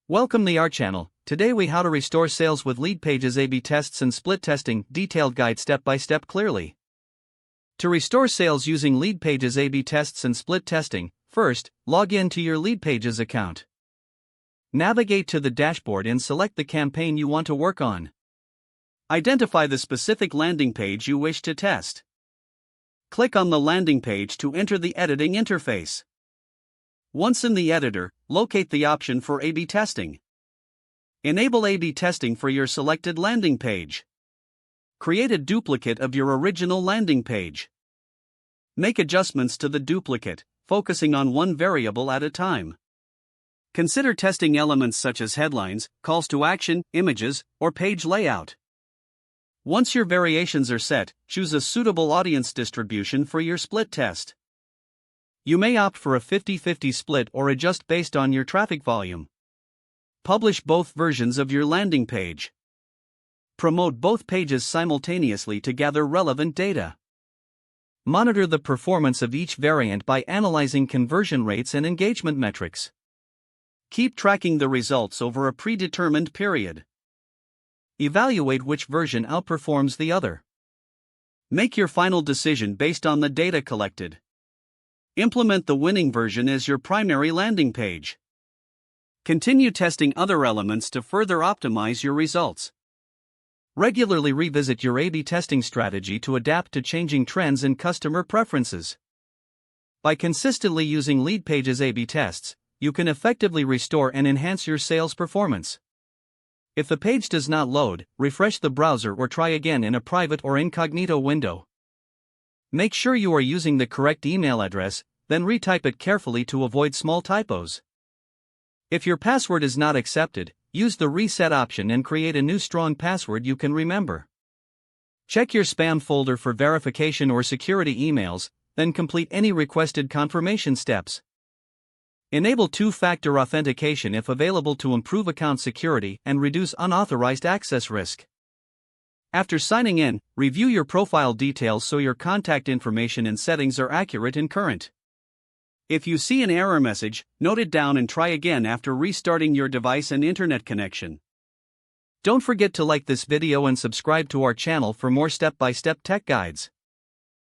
Welcome to our channel. Today we how to restore sales with Leadpages A B tests and split testing, detailed guide step by step clearly. To restore sales using Leadpages A B tests and split testing, first, log in to your Leadpages account. Navigate to the dashboard and select the campaign you want to work on. Identify the specific landing page you wish to test. Click on the landing page to enter the editing interface. Once in the editor, locate the option for A/B testing. Enable A/B testing for your selected landing page. Create a duplicate of your original landing page. Make adjustments to the duplicate, focusing on one variable at a time. Consider testing elements such as headlines, calls to action, images, or page layout. Once your variations are set, choose a suitable audience distribution for your split test. You may opt for a 50-50 split or adjust based on your traffic volume. Publish both versions of your landing page. Promote both pages simultaneously to gather relevant data. Monitor the performance of each variant by analyzing conversion rates and engagement metrics. Keep tracking the results over a predetermined period. Evaluate which version outperforms the other. Make your final decision based on the data collected. Implement the winning version as your primary landing page. Continue testing other elements to further optimize your results. Regularly revisit your A/B testing strategy to adapt to changing trends and customer preferences. By consistently using Leadpages A/B tests, you can effectively restore and enhance your sales performance. If the page does not load, refresh the browser or try again in a private or incognito window. Make sure you are using the correct email address, then retype it carefully to avoid small typos. If your password is not accepted, use the reset option and create a new strong password you can remember. Check your spam folder for verification or security emails, then complete any requested confirmation steps. Enable two-factor authentication if available to improve account security and reduce unauthorized access risk. After signing in, review your profile details so your contact information and settings are accurate and current. If you see an error message, note it down and try again after restarting your device and internet connection. Don't forget to like this video and subscribe to our channel for more step-by-step tech guides.